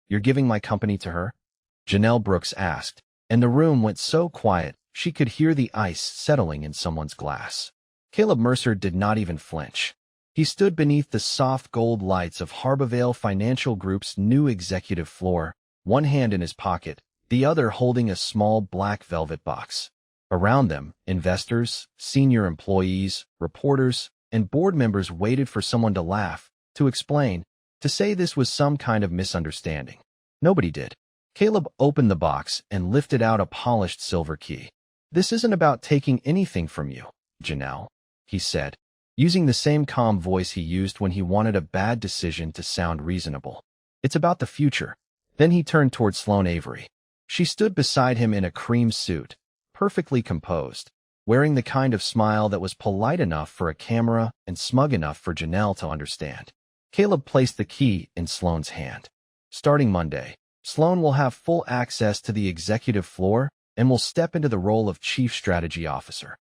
You're giving my company to her? Janelle Brooks asked, and the room went so quiet she could hear the ice settling in someone's glass. Caleb Mercer did not even flinch. He stood beneath the soft gold lights of Harborvale Financial Group's new executive floor, one hand in his pocket, the other holding a small black velvet box. Around them, investors, senior employees, reporters, and board members waited for someone to laugh, to explain, to say this was some kind of misunderstanding. Nobody did. Caleb opened the box and lifted out a polished silver key. This isn't about taking anything from you, Janelle, he said, using the same calm voice he used when he wanted a bad decision to sound reasonable. It's about the future. Then he turned toward Sloane Avery. She stood beside him in a cream suit, perfectly composed, wearing the kind of smile that was polite enough for a camera and smug enough for Janelle to understand. Caleb placed the key in Sloane's hand. Starting Monday, Sloane will have full access to the executive floor and will step into the role of Chief Strategy Officer.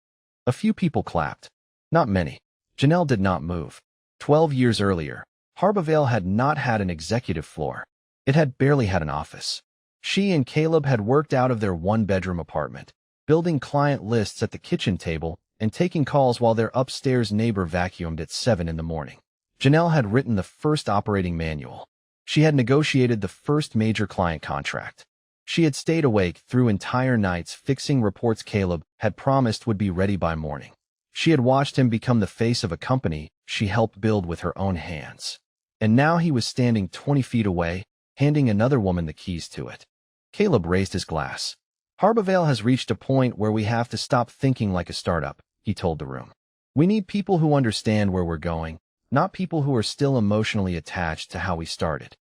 A few people clapped. Not many. Janelle did not move. 12 years earlier, Harborvale had not had an executive floor. It had barely had an office. She and Caleb had worked out of their one-bedroom apartment, building client lists at the kitchen table and taking calls while their upstairs neighbor vacuumed at 7 in the morning. Janelle had written the first operating manual. She had negotiated the first major client contract. She had stayed awake through entire nights fixing reports Caleb had promised would be ready by morning. She had watched him become the face of a company she helped build with her own hands. And now he was standing 20 feet away, handing another woman the keys to it. Caleb raised his glass. Harborvale has reached a point where we have to stop thinking like a startup, he told the room. We need people who understand where we're going, not people who are still emotionally attached to how we started.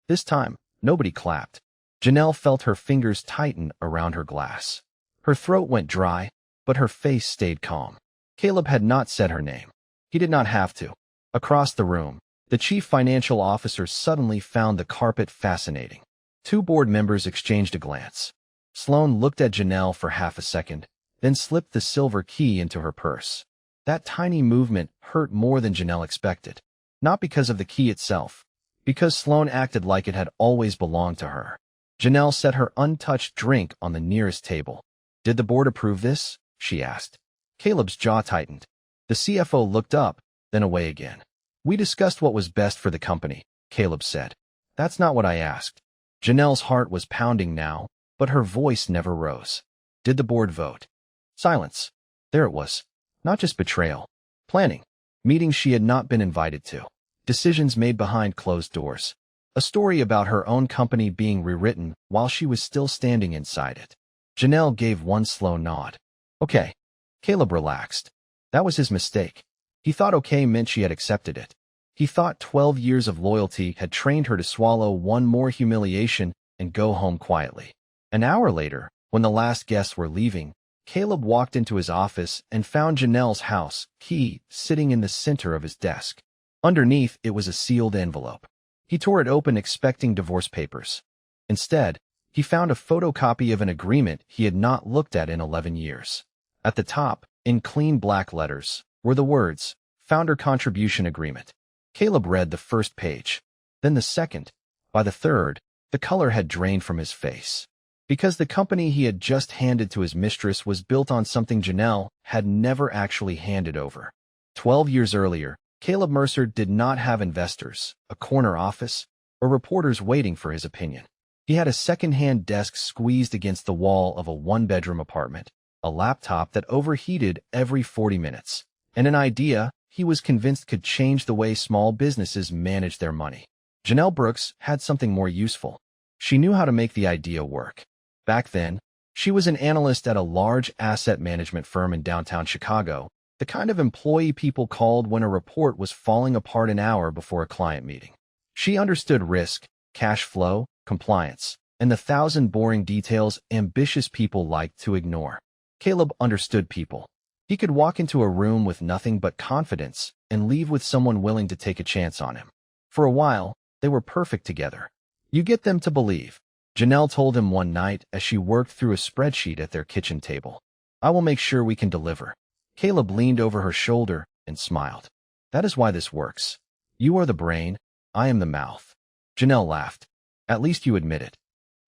This time, nobody clapped. Janelle felt her fingers tighten around her glass. Her throat went dry, but her face stayed calm. Caleb had not said her name. He did not have to. Across the room, the chief financial officer suddenly found the carpet fascinating. Two board members exchanged a glance. Sloane looked at Janelle for half a second, then slipped the silver key into her purse. That tiny movement hurt more than Janelle expected. Not because of the key itself, because Sloane acted like it had always belonged to her. Janelle set her untouched drink on the nearest table. Did the board approve this? She asked. Caleb's jaw tightened. The CFO looked up, then away again. We discussed what was best for the company, Caleb said. That's not what I asked. Janelle's heart was pounding now, but her voice never rose. Did the board vote? Silence. There it was. Not just betrayal. Planning. Meetings she had not been invited to. Decisions made behind closed doors. A story about her own company being rewritten while she was still standing inside it. Janelle gave one slow nod. Okay. Caleb relaxed. That was his mistake. He thought okay meant she had accepted it. He thought 12 years of loyalty had trained her to swallow one more humiliation and go home quietly. An hour later, when the last guests were leaving, Caleb walked into his office and found Janelle's house key sitting in the center of his desk. Underneath, it was a sealed envelope. He tore it open expecting divorce papers. Instead, he found a photocopy of an agreement he had not looked at in 11 years. At the top, in clean black letters, were the words, Founder Contribution Agreement. Caleb read the first page, then the second. By the third, the color had drained from his face. Because the company he had just handed to his mistress was built on something Janelle had never actually handed over. 12 years earlier, Caleb Mercer did not have investors, a corner office, or reporters waiting for his opinion. He had a second-hand desk squeezed against the wall of a one-bedroom apartment, a laptop that overheated every 40 minutes, and an idea he was convinced could change the way small businesses manage their money. Janelle Brooks had something more useful. She knew how to make the idea work. Back then, she was an analyst at a large asset management firm in downtown Chicago, the kind of employee people called when a report was falling apart an hour before a client meeting. She understood risk, cash flow, compliance, and the 1,000 boring details ambitious people liked to ignore. Caleb understood people. He could walk into a room with nothing but confidence and leave with someone willing to take a chance on him. For a while, they were perfect together. You get them to believe, Janelle told him one night as she worked through a spreadsheet at their kitchen table. I will make sure we can deliver. Caleb leaned over her shoulder and smiled. That is why this works. You are the brain, I am the mouth. Janelle laughed. At least you admit it.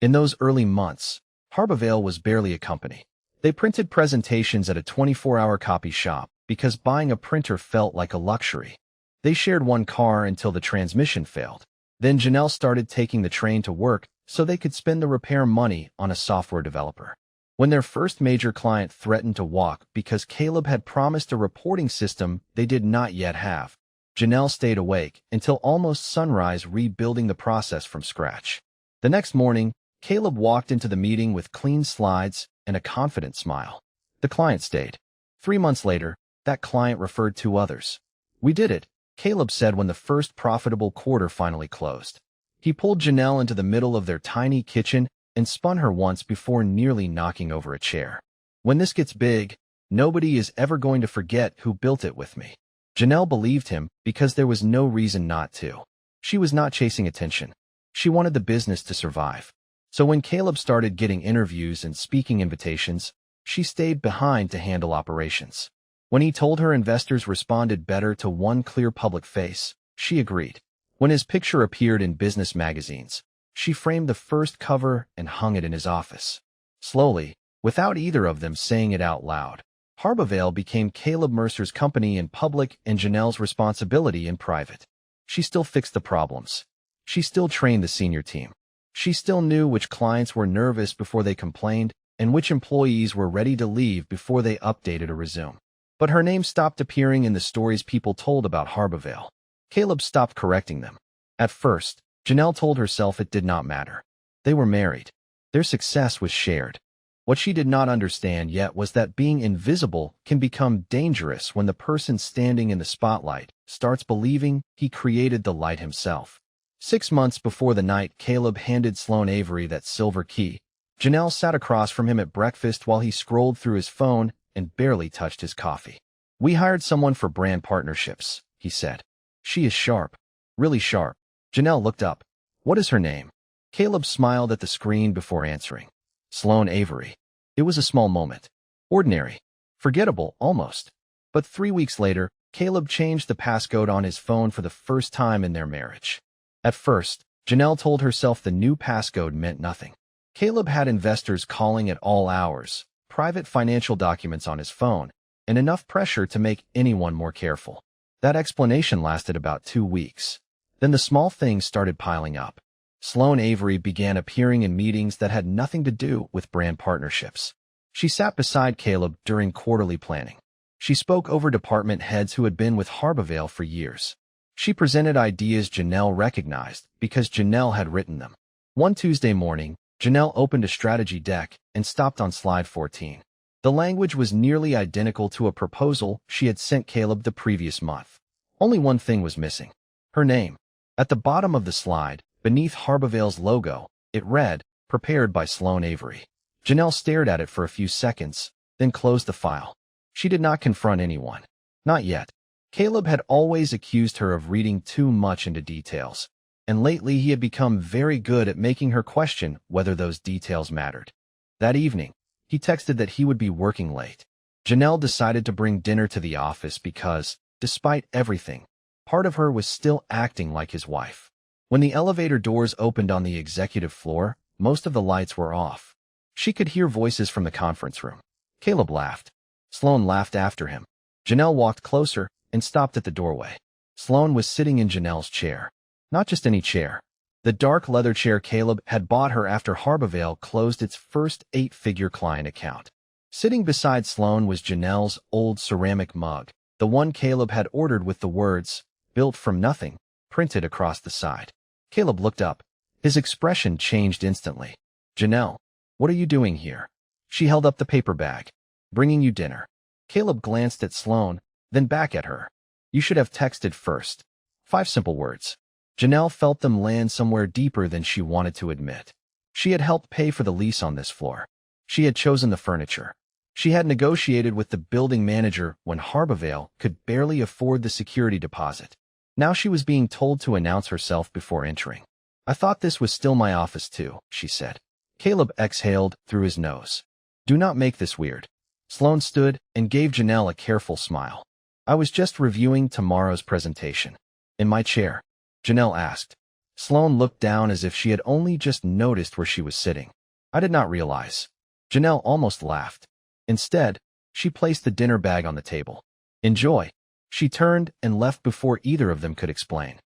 In those early months, Harbavale was barely a company. They printed presentations at a 24-hour copy shop because buying a printer felt like a luxury. They shared one car until the transmission failed. Then Janelle started taking the train to work so they could spend the repair money on a software developer. When their first major client threatened to walk because Caleb had promised a reporting system they did not yet have, Janelle stayed awake until almost sunrise, rebuilding the process from scratch. The next morning, Caleb walked into the meeting with clean slides and a confident smile. The client stayed. 3 months later, that client referred 2 others. "We did it," Caleb said when the first profitable quarter finally closed. He pulled Janelle into the middle of their tiny kitchen and spun her once before nearly knocking over a chair. "When this gets big, nobody is ever going to forget who built it with me." Janelle believed him because there was no reason not to. She was not chasing attention. She wanted the business to survive. So when Caleb started getting interviews and speaking invitations, she stayed behind to handle operations. When he told her investors responded better to one clear public face, she agreed. When his picture appeared in business magazines, she framed the first cover and hung it in his office. Slowly, without either of them saying it out loud, Harbavale became Caleb Mercer's company in public and Janelle's responsibility in private. She still fixed the problems. She still trained the senior team. She still knew which clients were nervous before they complained and which employees were ready to leave before they updated or resumed. But her name stopped appearing in the stories people told about Harbavale. Caleb stopped correcting them. At first, Janelle told herself it did not matter. They were married. Their success was shared. What she did not understand yet was that being invisible can become dangerous when the person standing in the spotlight starts believing he created the light himself. 6 months before the night Caleb handed Sloan Avery that silver key, Janelle sat across from him at breakfast while he scrolled through his phone and barely touched his coffee. "We hired someone for brand partnerships," he said. "She is sharp. Really sharp." Janelle looked up. "What is her name?" Caleb smiled at the screen before answering. "Sloan Avery." It was a small moment. Ordinary. Forgettable, almost. But 3 weeks later, Caleb changed the passcode on his phone for the first time in their marriage. At first, Janelle told herself the new passcode meant nothing. Caleb had investors calling at all hours, private financial documents on his phone, and enough pressure to make anyone more careful. That explanation lasted about 2 weeks. Then the small things started piling up. Sloan Avery began appearing in meetings that had nothing to do with brand partnerships. She sat beside Caleb during quarterly planning. She spoke over department heads who had been with Harbavale for years. She presented ideas Janelle recognized because Janelle had written them. One Tuesday morning, Janelle opened a strategy deck and stopped on slide 14. The language was nearly identical to a proposal she had sent Caleb the previous month. Only one thing was missing: her name. At the bottom of the slide, beneath Harbavale's logo, it read, "Prepared by Sloan Avery." Janelle stared at it for a few seconds, then closed the file. She did not confront anyone. Not yet. Caleb had always accused her of reading too much into details, and lately he had become very good at making her question whether those details mattered. That evening, he texted that he would be working late. Janelle decided to bring dinner to the office because, despite everything, part of her was still acting like his wife. When the elevator doors opened on the executive floor, most of the lights were off. She could hear voices from the conference room. Caleb laughed. Sloan laughed after him. Janelle walked closer and stopped at the doorway. Sloan was sitting in Janelle's chair. Not just any chair. The dark leather chair Caleb had bought her after Harbavale closed its first 8-figure client account. Sitting beside Sloan was Janelle's old ceramic mug, the one Caleb had ordered with the words, "Built from nothing," printed across the side. Caleb looked up. His expression changed instantly. "Janelle, what are you doing here?" She held up the paper bag. "Bringing you dinner." Caleb glanced at Sloan, then back at her. "You should have texted first." 5 simple words. Janelle felt them land somewhere deeper than she wanted to admit. She had helped pay for the lease on this floor. She had chosen the furniture. She had negotiated with the building manager when Harbavale could barely afford the security deposit. Now she was being told to announce herself before entering. "I thought this was still my office too," she said. Caleb exhaled through his nose. "Do not make this weird." Sloan stood and gave Janelle a careful smile. "I was just reviewing tomorrow's presentation." "In my chair?" Janelle asked. Sloane looked down as if she had only just noticed where she was sitting. I did not realize. Janelle almost laughed. Instead, she placed the dinner bag on the table. Enjoy. She turned and left before either of them could explain.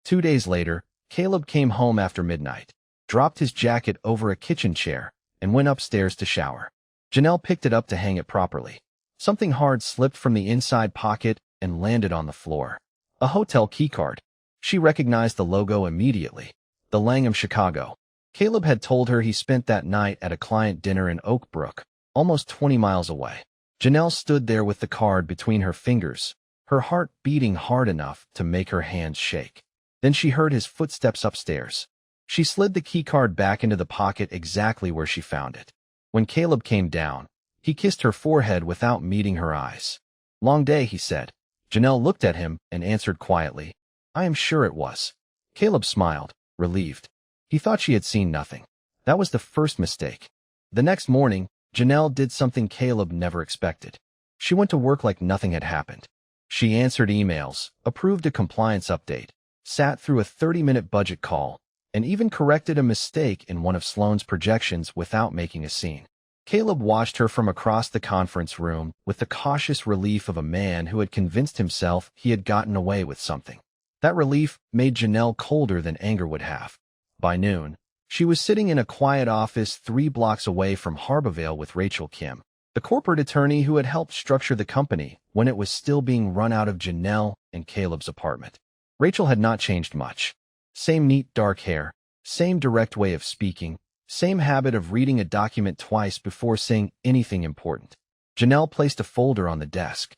2 days later, Caleb came home after midnight, dropped his jacket over a kitchen chair, and went upstairs to shower. Janelle picked it up to hang it properly. Something hard slipped from the inside pocket and landed on the floor. A hotel keycard. She recognized the logo immediately. The Langham, Chicago. Caleb had told her he spent that night at a client dinner in Oak Brook, almost 20 miles away. Janelle stood there with the card between her fingers, her heart beating hard enough to make her hands shake. Then she heard his footsteps upstairs. She slid the keycard back into the pocket exactly where she found it. When Caleb came down, he kissed her forehead without meeting her eyes. Long day, he said. Janelle looked at him and answered quietly, I am sure it was. Caleb smiled, relieved. He thought she had seen nothing. That was the first mistake. The next morning, Janelle did something Caleb never expected. She went to work like nothing had happened. She answered emails, approved a compliance update, sat through a 30-minute budget call, and even corrected a mistake in one of Sloane's projections without making a scene. Caleb watched her from across the conference room with the cautious relief of a man who had convinced himself he had gotten away with something. That relief made Janelle colder than anger would have. By noon, she was sitting in a quiet office 3 blocks away from Harborvale with Rachel Kim, the corporate attorney who had helped structure the company when it was still being run out of Janelle and Caleb's apartment. Rachel had not changed much. Same neat dark hair, same direct way of speaking, same habit of reading a document twice before saying anything important. Janelle placed a folder on the desk.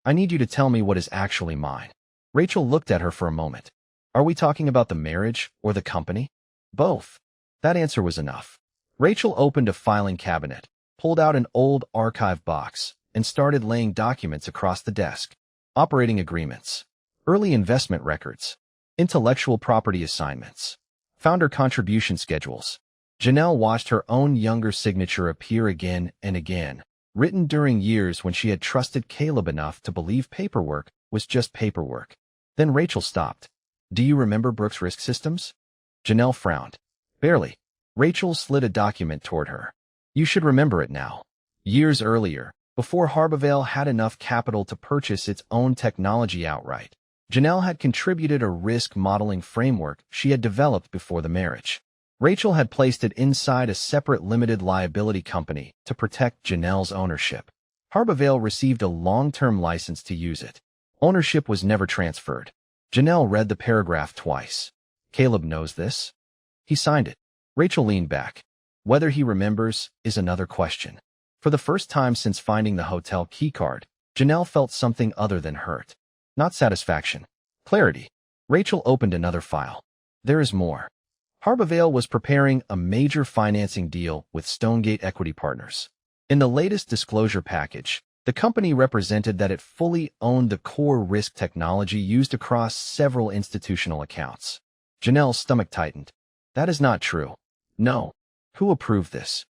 I need you to tell me what is actually mine. Rachel looked at her for a moment. Are we talking about the marriage or the company? Both. That answer was enough. Rachel opened a filing cabinet, pulled out an old archive box, and started laying documents across the desk. Operating agreements, early investment records, intellectual property assignments, founder contribution schedules. Janelle watched her own younger signature appear again and again, written during years when she had trusted Caleb enough to believe paperwork was just paperwork. Then Rachel stopped. Do you remember Brooks Risk Systems? Janelle frowned. Barely. Rachel slid a document toward her. You should remember it now. Years earlier, before Harborvale had enough capital to purchase its own technology outright, Janelle had contributed a risk modeling framework she had developed before the marriage. Rachel had placed it inside a separate limited liability company to protect Janelle's ownership. Harborvale received a long-term license to use it. Ownership was never transferred. Janelle read the paragraph twice. Caleb knows this. He signed it. Rachel leaned back. Whether he remembers is another question. For the first time since finding the hotel keycard, Janelle felt something other than hurt. Not satisfaction. Clarity. Rachel opened another file. There is more. Harborvale was preparing a major financing deal with Stonegate Equity Partners. In the latest disclosure package, the company represented that it fully owned the core risk technology used across several institutional accounts. Janelle's stomach tightened. That is not true. No. Who approved this?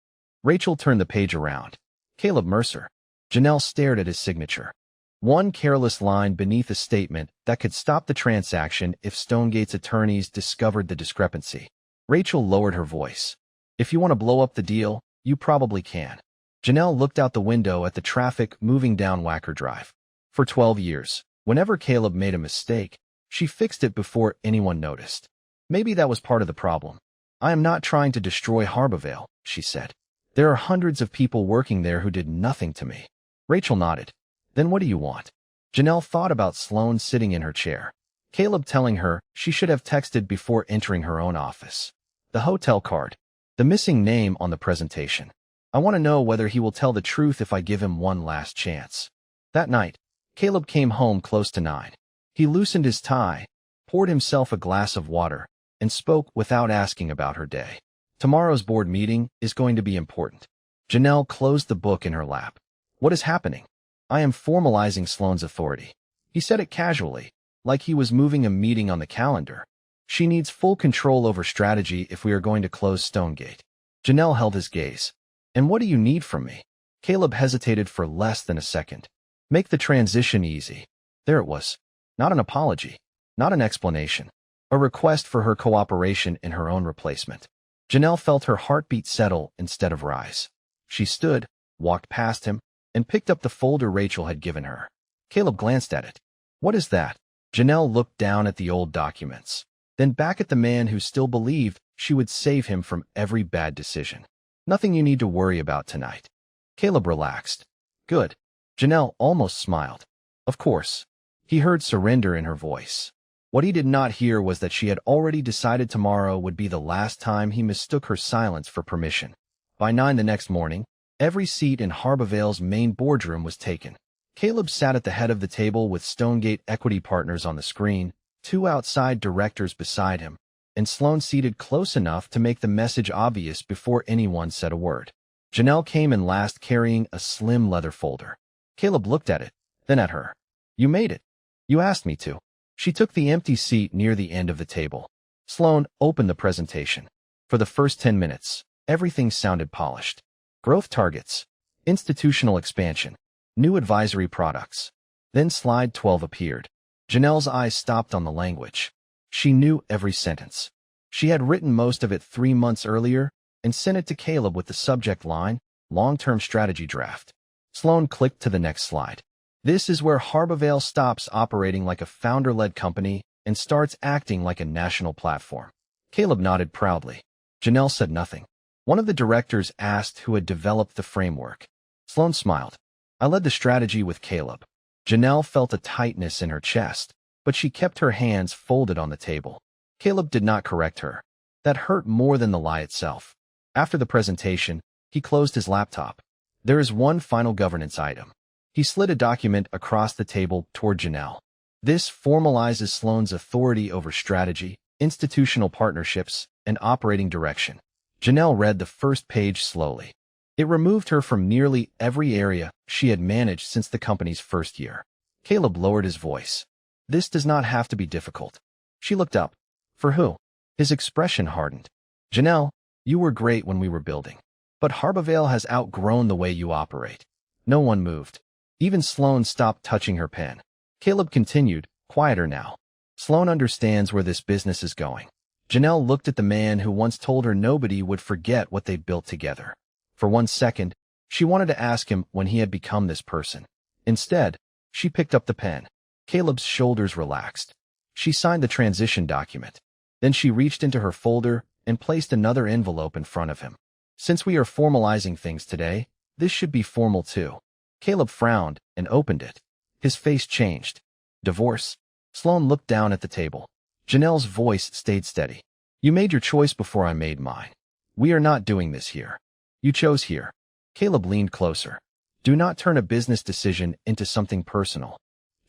Rachel turned the page around. Caleb Mercer. Janelle stared at his signature. One careless line beneath a statement that could stop the transaction if Stonegate's attorneys discovered the discrepancy. Rachel lowered her voice. If you want to blow up the deal, you probably can. Janelle looked out the window at the traffic moving down Wacker Drive. For 12 years, whenever Caleb made a mistake, she fixed it before anyone noticed. Maybe that was part of the problem. I am not trying to destroy Harborvale, she said. There are hundreds of people working there who did nothing to me. Rachel nodded. Then what do you want? Janelle thought about Sloane sitting in her chair. Caleb telling her she should have texted before entering her own office. The hotel card. The missing name on the presentation. I want to know whether he will tell the truth if I give him one last chance. That night, Caleb came home close to 9. He loosened his tie, poured himself a glass of water, and spoke without asking about her day. Tomorrow's board meeting is going to be important. Janelle closed the book in her lap. What is happening? I am formalizing Sloane's authority. He said it casually, like he was moving a meeting on the calendar. She needs full control over strategy if we are going to close Stonegate. Janelle held his gaze. And what do you need from me? Caleb hesitated for less than a second. Make the transition easy. There it was. Not an apology. Not an explanation. a request for her cooperation in her own replacement. Janelle felt her heartbeat settle instead of rise. She stood, walked past him, and picked up the folder Rachel had given her. Caleb glanced at it. What is that? Janelle looked down at the old documents, then back at the man who still believed she would save him from every bad decision. Nothing you need to worry about tonight. Caleb relaxed. Good. Janelle almost smiled. Of course. He heard surrender in her voice. What he did not hear was that she had already decided tomorrow would be the last time he mistook her silence for permission. By 9 the next morning, every seat in Harbavale's main boardroom was taken. Caleb sat at the head of the table with Stonegate Equity Partners on the screen, 2 outside directors beside him, and Sloan seated close enough to make the message obvious before anyone said a word. Janelle came in last carrying a slim leather folder. Caleb looked at it, then at her. You made it. You asked me to. She took the empty seat near the end of the table. Sloan opened the presentation. For the first 10 minutes, everything sounded polished. Growth targets, institutional expansion, new advisory products. Then slide 12 appeared. Janelle's eyes stopped on the language. She knew every sentence. She had written most of it 3 months earlier and sent it to Caleb with the subject line, long-term strategy draft. Sloan clicked to the next slide. This is where Harbavale stops operating like a founder-led company and starts acting like a national platform. Caleb nodded proudly. Janelle said nothing. One of the directors asked who had developed the framework. Sloan smiled. I led the strategy with Caleb. Janelle felt a tightness in her chest, but she kept her hands folded on the table. Caleb did not correct her. That hurt more than the lie itself. After the presentation, he closed his laptop. There is one final governance item. He slid a document across the table toward Janelle. This formalizes Sloan's authority over strategy, institutional partnerships, and operating direction. Janelle read the first page slowly. It removed her from nearly every area she had managed since the company's first year. Caleb lowered his voice. This does not have to be difficult. She looked up. For who? His expression hardened. Janelle, you were great when we were building. But Harbavale has outgrown the way you operate. No one moved. Even Sloan stopped touching her pen. Caleb continued, quieter now. Sloan understands where this business is going. Janelle looked at the man who once told her nobody would forget what they'd built together. For 1 second, she wanted to ask him when he had become this person. Instead, she picked up the pen. Caleb's shoulders relaxed. She signed the transition document. Then she reached into her folder and placed another envelope in front of him. Since we are formalizing things today, this should be formal too. Caleb frowned and opened it. His face changed. Divorce? Sloan looked down at the table. Janelle's voice stayed steady. You made your choice before I made mine. We are not doing this here. You chose here. Caleb leaned closer. Do not turn a business decision into something personal.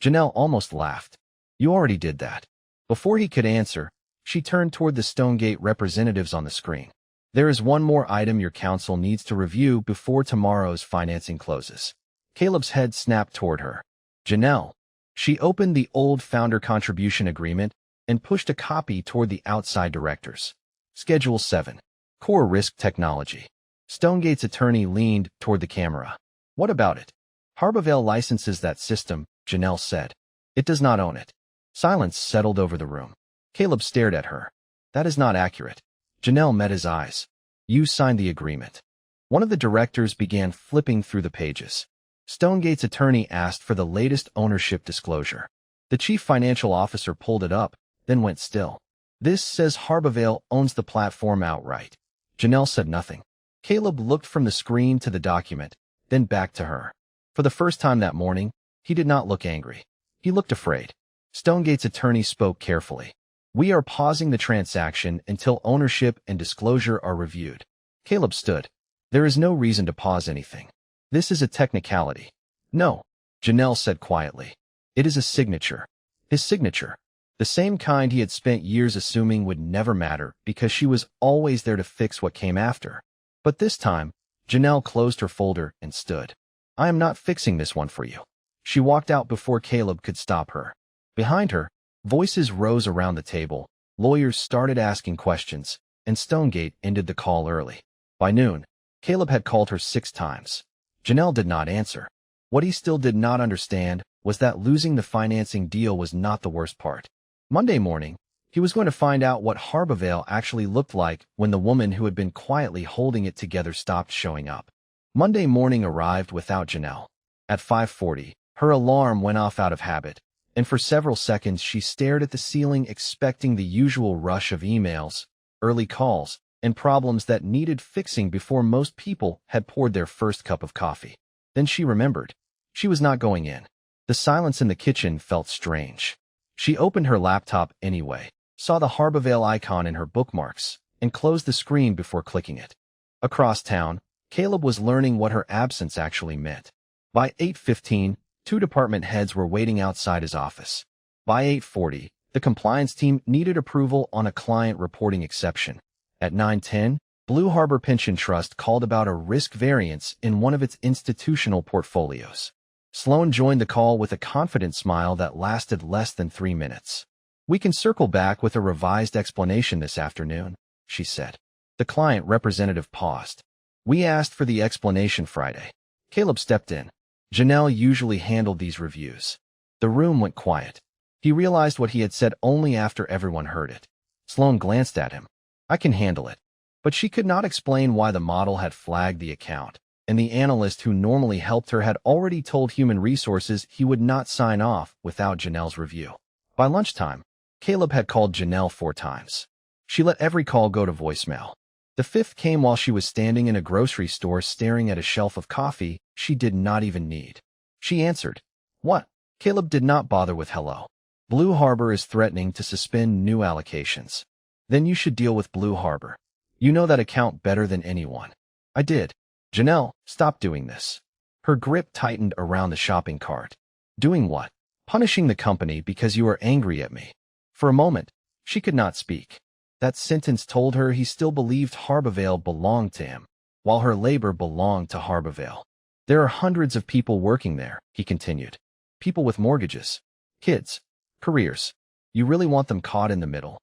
Janelle almost laughed. You already did that. Before he could answer, she turned toward the Stonegate representatives on the screen. There is one more item your council needs to review before tomorrow's financing closes. Caleb's head snapped toward her. Janelle. She opened the old founder contribution agreement and pushed a copy toward the outside directors. Schedule 7. Core Risk Technology. Stonegate's attorney leaned toward the camera. What about it? Harbavale licenses that system, Janelle said. It does not own it. Silence settled over the room. Caleb stared at her. That is not accurate. Janelle met his eyes. You signed the agreement. One of the directors began flipping through the pages. Stonegate's attorney asked for the latest ownership disclosure. The chief financial officer pulled it up, then went still. This says Harbavale owns the platform outright. Janelle said nothing. Caleb looked from the screen to the document, then back to her. For the first time that morning, he did not look angry. He looked afraid. Stonegate's attorney spoke carefully. We are pausing the transaction until ownership and disclosure are reviewed. Caleb stood. There is no reason to pause anything. This is a technicality. No, Janelle said quietly. It is a signature. His signature. The same kind he had spent years assuming would never matter because she was always there to fix what came after. But this time, Janelle closed her folder and stood. I am not fixing this one for you. She walked out before Caleb could stop her. Behind her, voices rose around the table, lawyers started asking questions, and Stonegate ended the call early. By noon, Caleb had called her 6 times. Janelle did not answer. What he still did not understand was that losing the financing deal was not the worst part. Monday morning, He was going to find out what Harbavale actually looked like when the woman who had been quietly holding it together stopped showing up. Monday morning arrived without Janelle. At 5:40, her alarm went off out of habit, and for several seconds she stared at the ceiling expecting the usual rush of emails, early calls, and problems that needed fixing before most people had poured their first cup of coffee. Then she remembered. She was not going in. The silence in the kitchen felt strange. She opened her laptop anyway, saw the Harbavale icon in her bookmarks, and closed the screen before clicking it. Across town, Caleb was learning what her absence actually meant. By 8:15, 2 department heads were waiting outside his office. By 8:40, the compliance team needed approval on a client reporting exception. At 9:10, Blue Harbor Pension Trust called about a risk variance in one of its institutional portfolios. Sloan joined the call with a confident smile that lasted less than 3 minutes. "We can circle back with a revised explanation this afternoon," she said. The client representative paused. "We asked for the explanation Friday." Caleb stepped in. Janelle usually handled these reviews. The room went quiet. He realized what he had said only after everyone heard it. Sloan glanced at him. "I can handle it." But she could not explain why the model had flagged the account, and the analyst who normally helped her had already told Human Resources he would not sign off without Janelle's review. By lunchtime, Caleb had called Janelle 4 times. She let every call go to voicemail. The 5th came while she was standing in a grocery store staring at a shelf of coffee she did not even need. She answered. "What?" Caleb did not bother with hello. "Blue Harbor is threatening to suspend new allocations." "Then you should deal with Blue Harbor. You know that account better than anyone." "I did." "Janelle, stop doing this." Her grip tightened around the shopping cart. "Doing what?" "Punishing the company because you are angry at me." For a moment, she could not speak. That sentence told her he still believed Harbavale belonged to him, while her labor belonged to Harbavale. "There are hundreds of people working there," he continued. "People with mortgages, kids, careers. You really want them caught in the middle?"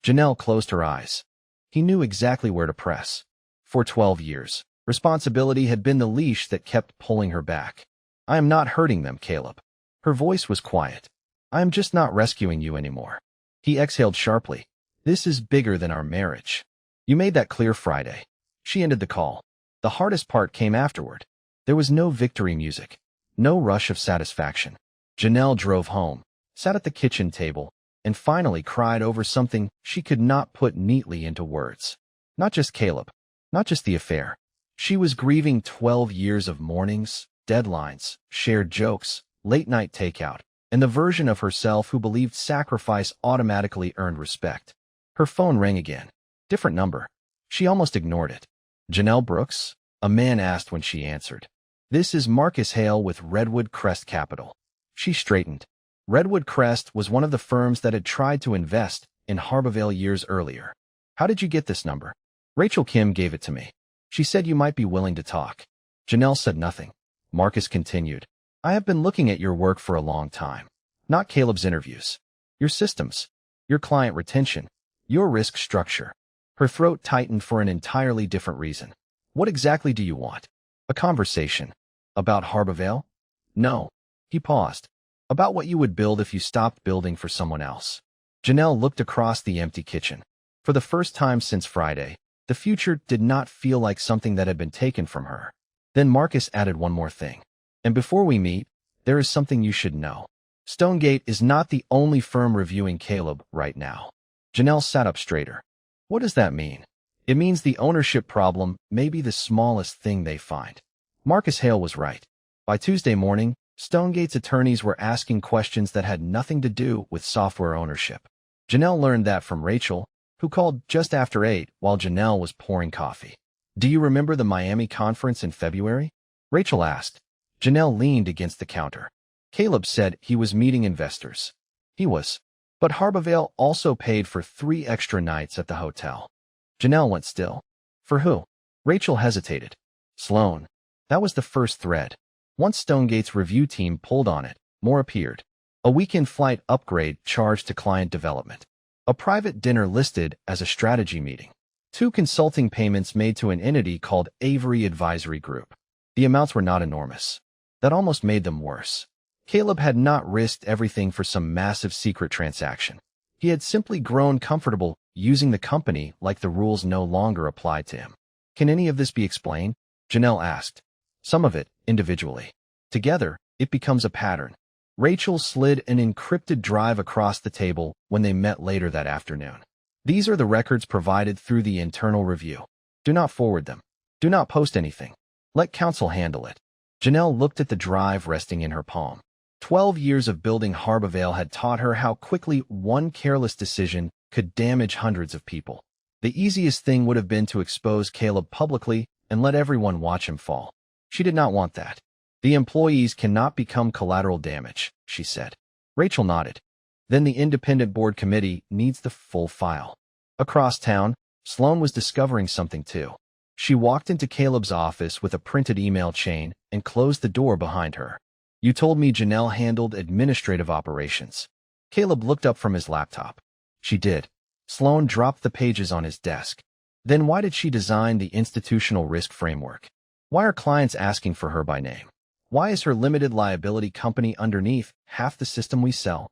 Janelle closed her eyes. He knew exactly where to press. For 12 years, responsibility had been the leash that kept pulling her back. "I am not hurting them, Caleb." Her voice was quiet. "I am just not rescuing you anymore." He exhaled sharply. "This is bigger than our marriage. You made that clear Friday." She ended the call. The hardest part came afterward. There was no victory music, no rush of satisfaction. Janelle drove home, sat at the kitchen table, and finally cried over something she could not put neatly into words. Not just Caleb, not just the affair. She was grieving 12 years of mornings, deadlines, shared jokes, late-night takeout, and the version of herself who believed sacrifice automatically earned respect. Her phone rang again. Different number. She almost ignored it. "Janelle Brooks?" a man asked when she answered. "This is Marcus Hale with Redwood Crest Capital." She straightened. Redwood Crest was one of the firms that had tried to invest in Harbavale years earlier. "How did you get this number?" "Rachel Kim gave it to me. She said you might be willing to talk." Janelle said nothing. Marcus continued. "I have been looking at your work for a long time. Not Caleb's interviews. Your systems, your client retention, your risk structure." Her throat tightened for an entirely different reason. "What exactly do you want?" "A conversation." "About Harbavale?" "No." He paused. "About what you would build if you stopped building for someone else." Janelle looked across the empty kitchen. For the first time since Friday, the future did not feel like something that had been taken from her. Then Marcus added one more thing. "And before we meet, there is something you should know. Stonegate is not the only firm reviewing Caleb right now." Janelle sat up straighter. "What does that mean?" "It means the ownership problem may be the smallest thing they find." Marcus Hale was right. By Tuesday morning, Stonegate's attorneys were asking questions that had nothing to do with software ownership. Janelle learned that from Rachel, who called just after 8 while Janelle was pouring coffee. "Do you remember the Miami conference in February?" Rachel asked. Janelle leaned against the counter. "Caleb said he was meeting investors." "He was. But Harbavale also paid for 3 extra nights at the hotel." Janelle went still. "For who?" Rachel hesitated. "Sloan." That was the first thread. Once Stonegate's review team pulled on it, more appeared. A weekend flight upgrade charged to client development. A private dinner listed as a strategy meeting. 2 consulting payments made to an entity called Avery Advisory Group. The amounts were not enormous. That almost made them worse. Caleb had not risked everything for some massive secret transaction. He had simply grown comfortable using the company like the rules no longer applied to him. Can any of this be explained? Janelle asked. Some of it, individually. Together, it becomes a pattern. Rachel slid an encrypted drive across the table when they met later that afternoon. These are the records provided through the internal review. Do not forward them. Do not post anything. Let counsel handle it. Janelle looked at the drive resting in her palm. 12 years of building Harbavale had taught her how quickly one careless decision could damage hundreds of people. The easiest thing would have been to expose Caleb publicly and let everyone watch him fall. She did not want that. The employees cannot become collateral damage, she said. Rachel nodded. Then the independent board committee needs the full file. Across town, Sloane was discovering something too. She walked into Caleb's office with a printed email chain and closed the door behind her. You told me Janelle handled administrative operations. Caleb looked up from his laptop. She did. Sloane dropped the pages on his desk. Then why did she design the institutional risk framework? Why are clients asking for her by name? Why is her limited liability company underneath half the system we sell?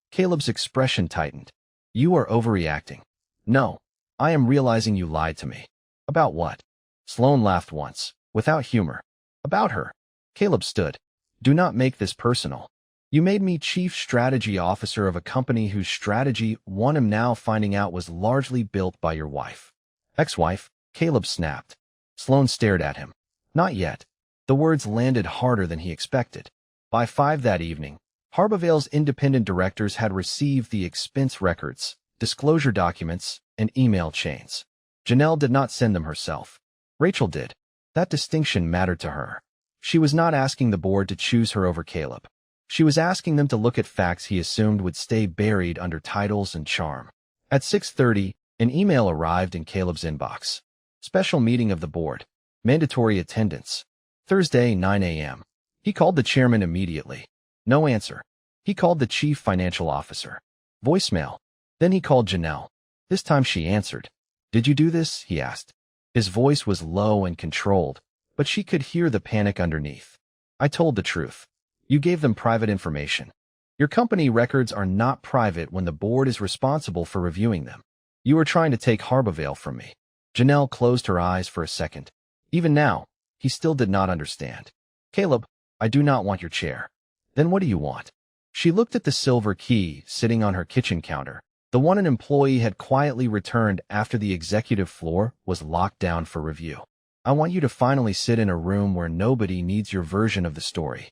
Caleb's expression tightened. You are overreacting. No, I am realizing you lied to me. About what? Sloane laughed once, without humor. About her. Caleb stood. Do not make this personal. You made me chief strategy officer of a company whose strategy one am now finding out was largely built by your wife. Ex-wife, Caleb snapped. Sloane stared at him. Not yet. The words landed harder than he expected. By 5 that evening, Harbavale's independent directors had received the expense records, disclosure documents, and email chains. Janelle did not send them herself. Rachel did. That distinction mattered to her. She was not asking the board to choose her over Caleb. She was asking them to look at facts he assumed would stay buried under titles and charm. At 6:30, an email arrived in Caleb's inbox. Special meeting of the board. Mandatory attendance. Thursday, 9 a.m. He called the chairman immediately. No answer. He called the chief financial officer. Voicemail. Then he called Janelle. This time she answered. Did you do this? He asked. His voice was low and controlled, but she could hear the panic underneath. I told the truth. You gave them private information. Your company records are not private when the board is responsible for reviewing them. You are trying to take Harbavale from me. Janelle closed her eyes for a second. Even now, he still did not understand. Caleb, I do not want your chair. Then what do you want? She looked at the silver key sitting on her kitchen counter, the one an employee had quietly returned after the executive floor was locked down for review. I want you to finally sit in a room where nobody needs your version of the story.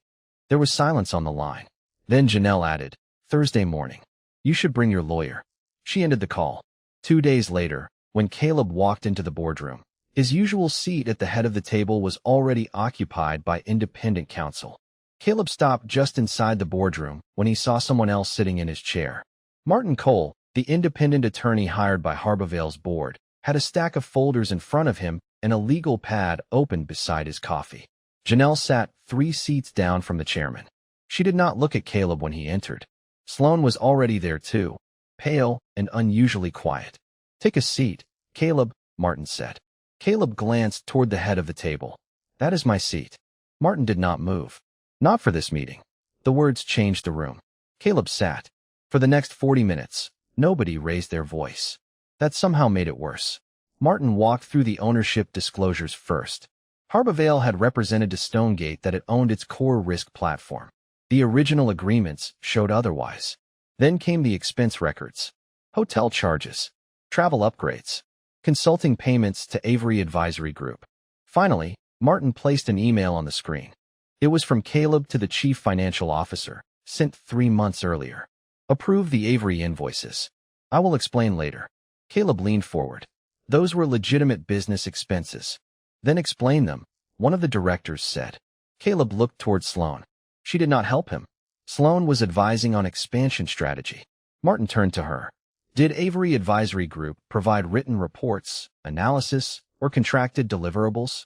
There was silence on the line. Then Janelle added, Thursday morning. You should bring your lawyer. She ended the call. 2 days later, when Caleb walked into the boardroom, his usual seat at the head of the table was already occupied by independent counsel. Caleb stopped just inside the boardroom when he saw someone else sitting in his chair. Martin Cole, the independent attorney hired by Harbavale's board, had a stack of folders in front of him and a legal pad open beside his coffee. Janelle sat 3 seats down from the chairman. She did not look at Caleb when he entered. Sloane was already there too, pale and unusually quiet. Take a seat, Caleb, Martin said. Caleb glanced toward the head of the table. That is my seat. Martin did not move. Not for this meeting. The words changed the room. Caleb sat. For the next 40 minutes, nobody raised their voice. That somehow made it worse. Martin walked through the ownership disclosures first. Harbavale had represented to Stonegate that it owned its core risk platform. The original agreements showed otherwise. Then came the expense records, hotel charges, travel upgrades, consulting payments to Avery Advisory Group. Finally, Martin placed an email on the screen. It was from Caleb to the chief financial officer, sent 3 months earlier. Approve the Avery invoices. I will explain later. Caleb leaned forward. Those were legitimate business expenses. Then explain them, one of the directors said. Caleb looked toward Sloane. She did not help him. Sloane was advising on expansion strategy. Martin turned to her. Did Avery Advisory Group provide written reports, analysis, or contracted deliverables?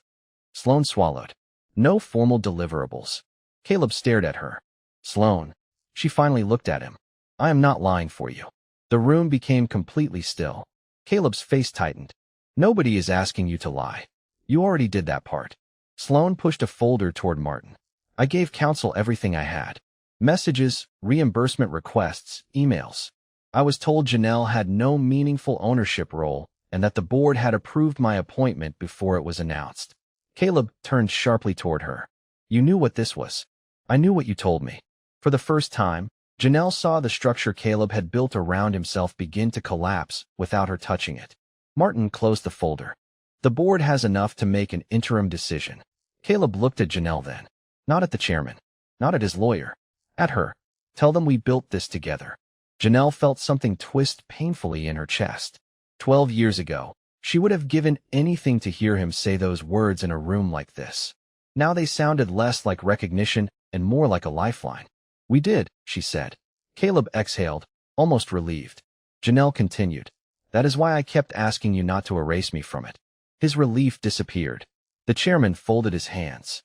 Sloane swallowed. No formal deliverables. Caleb stared at her. Sloane. She finally looked at him. I am not lying for you. The room became completely still. Caleb's face tightened. Nobody is asking you to lie. You already did that part. Sloane pushed a folder toward Martin. I gave counsel everything I had. Messages, reimbursement requests, emails. I was told Janelle had no meaningful ownership role and that the board had approved my appointment before it was announced. Caleb turned sharply toward her. You knew what this was. I knew what you told me. For the first time, Janelle saw the structure Caleb had built around himself begin to collapse without her touching it. Martin closed the folder. The board has enough to make an interim decision. Caleb looked at Janelle then. Not at the chairman. Not at his lawyer. At her. Tell them we built this together. Janelle felt something twist painfully in her chest. 12 years ago, she would have given anything to hear him say those words in a room like this. Now they sounded less like recognition and more like a lifeline. We did, she said. Caleb exhaled, almost relieved. Janelle continued. That is why I kept asking you not to erase me from it. His relief disappeared. The chairman folded his hands.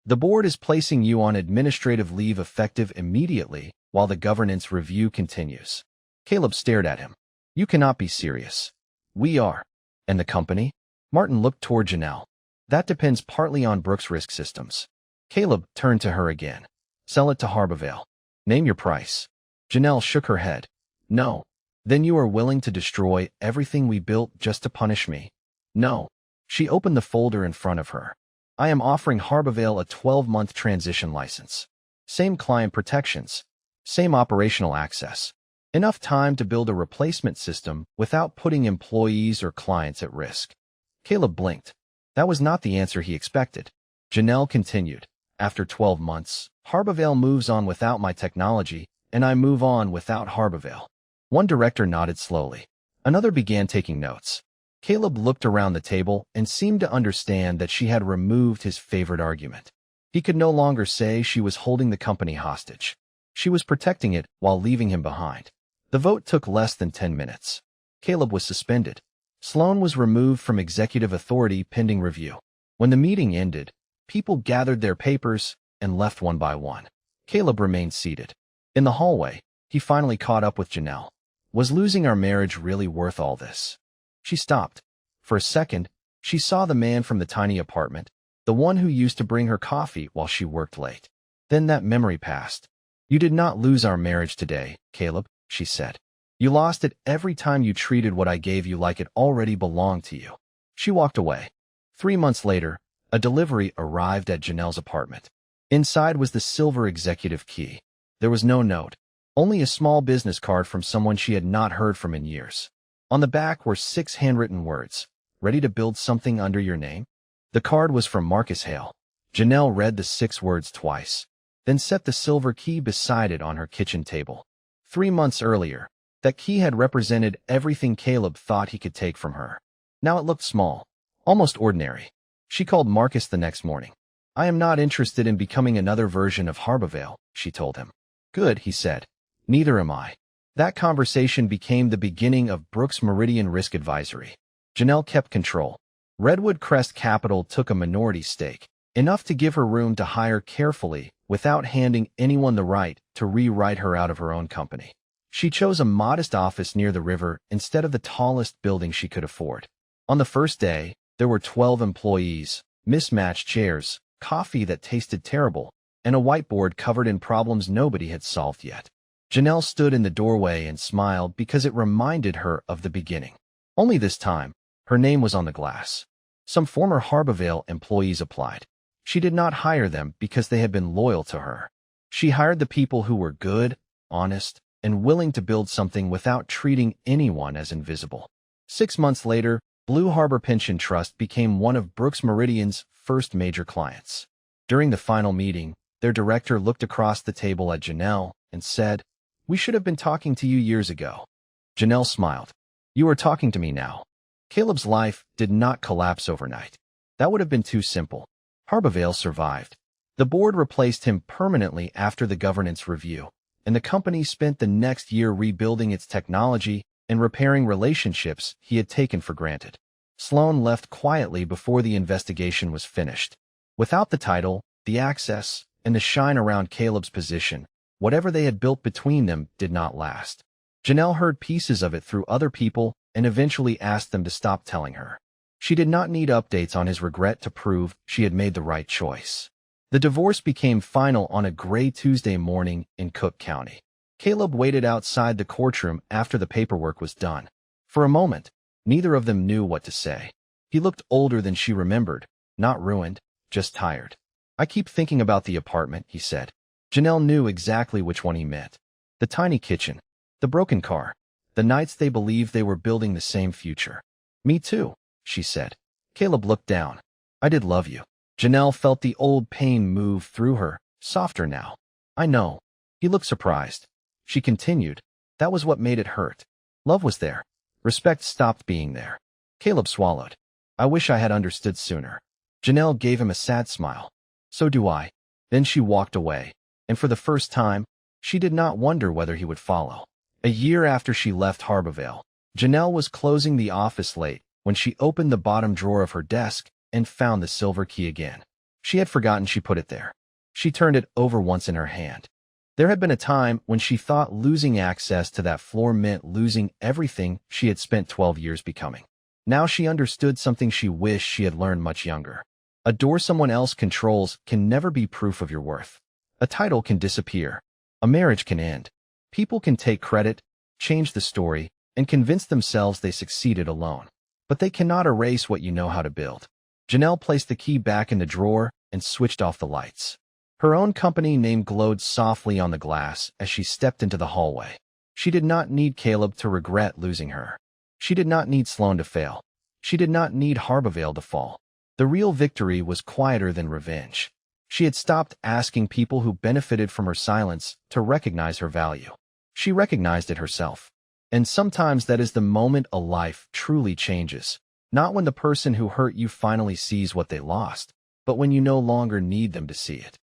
The board is placing you on administrative leave effective immediately while the governance review continues. Caleb stared at him. You cannot be serious. We are. And the company? Martin looked toward Janelle. That depends partly on Brooks' risk systems. Caleb turned to her again. Sell it to Harbavale. Name your price. Janelle shook her head. No. Then you are willing to destroy everything we built just to punish me? No. She opened the folder in front of her. I am offering Harbavale a 12-month transition license. Same client protections. Same operational access. Enough time to build a replacement system without putting employees or clients at risk. Caleb blinked. That was not the answer he expected. Janelle continued. After 12 months, Harbavale moves on without my technology, and I move on without Harbavale. One director nodded slowly. Another began taking notes. Caleb looked around the table and seemed to understand that she had removed his favorite argument. He could no longer say she was holding the company hostage. She was protecting it while leaving him behind. The vote took less than 10 minutes. Caleb was suspended. Sloan was removed from executive authority pending review. When the meeting ended, people gathered their papers and left one by one. Caleb remained seated. In the hallway, he finally caught up with Janelle. Was losing our marriage really worth all this? She stopped. For a second, she saw the man from the tiny apartment, the one who used to bring her coffee while she worked late. Then that memory passed. You did not lose our marriage today, Caleb, she said. You lost it every time you treated what I gave you like it already belonged to you. She walked away. 3 months later, a delivery arrived at Janelle's apartment. Inside was the silver executive key. There was no note, only a small business card from someone she had not heard from in years. On the back were 6 handwritten words. Ready to build something under your name? The card was from Marcus Hale. Janelle read the 6 words twice, then set the silver key beside it on her kitchen table. 3 months earlier, that key had represented everything Caleb thought he could take from her. Now it looked small, almost ordinary. She called Marcus the next morning. I am not interested in becoming another version of Harbavale, she told him. Good, he said. Neither am I. That conversation became the beginning of Brooks Meridian Risk Advisory. Janelle kept control. Redwood Crest Capital took a minority stake, enough to give her room to hire carefully without handing anyone the right to rewrite her out of her own company. She chose a modest office near the river instead of the tallest building she could afford. On the first day, there were 12 employees, mismatched chairs, coffee that tasted terrible, and a whiteboard covered in problems nobody had solved yet. Janelle stood in the doorway and smiled because it reminded her of the beginning. Only this time, her name was on the glass. Some former Harbavale employees applied. She did not hire them because they had been loyal to her. She hired the people who were good, honest, and willing to build something without treating anyone as invisible. 6 months later, Blue Harbor Pension Trust became one of Brooks Meridian's first major clients. During the final meeting, their director looked across the table at Janelle and said, "We should have been talking to you years ago." Janelle smiled. "You are talking to me now." Caleb's life did not collapse overnight. That would have been too simple. Harbavale survived. The board replaced him permanently after the governance review, and the company spent the next year rebuilding its technology and repairing relationships he had taken for granted. Sloan left quietly before the investigation was finished. Without the title, the access, and the shine around Caleb's position, whatever they had built between them did not last. Janelle heard pieces of it through other people and eventually asked them to stop telling her. She did not need updates on his regret to prove she had made the right choice. The divorce became final on a gray Tuesday morning in Cook County. Caleb waited outside the courtroom after the paperwork was done. For a moment, neither of them knew what to say. He looked older than she remembered, not ruined, just tired. I keep thinking about the apartment, he said. Janelle knew exactly which one he meant. The tiny kitchen, the broken car, the nights they believed they were building the same future. Me too, she said. Caleb looked down. I did love you. Janelle felt the old pain move through her, softer now. I know. He looked surprised. She continued. That was what made it hurt. Love was there. Respect stopped being there. Caleb swallowed. I wish I had understood sooner. Janelle gave him a sad smile. So do I. Then she walked away. And for the first time, she did not wonder whether he would follow. A year after she left Harborvale, Janelle was closing the office late when she opened the bottom drawer of her desk and found the silver key again. She had forgotten she put it there. She turned it over once in her hand. There had been a time when she thought losing access to that floor meant losing everything she had spent 12 years becoming. Now she understood something she wished she had learned much younger. A door someone else controls can never be proof of your worth. A title can disappear. A marriage can end. People can take credit, change the story, and convince themselves they succeeded alone. But they cannot erase what you know how to build. Janelle placed the key back in the drawer and switched off the lights. Her own company name glowed softly on the glass as she stepped into the hallway. She did not need Caleb to regret losing her. She did not need Sloan to fail. She did not need Harborvale to fall. The real victory was quieter than revenge. She had stopped asking people who benefited from her silence to recognize her value. She recognized it herself. And sometimes that is the moment a life truly changes. Not when the person who hurt you finally sees what they lost, but when you no longer need them to see it.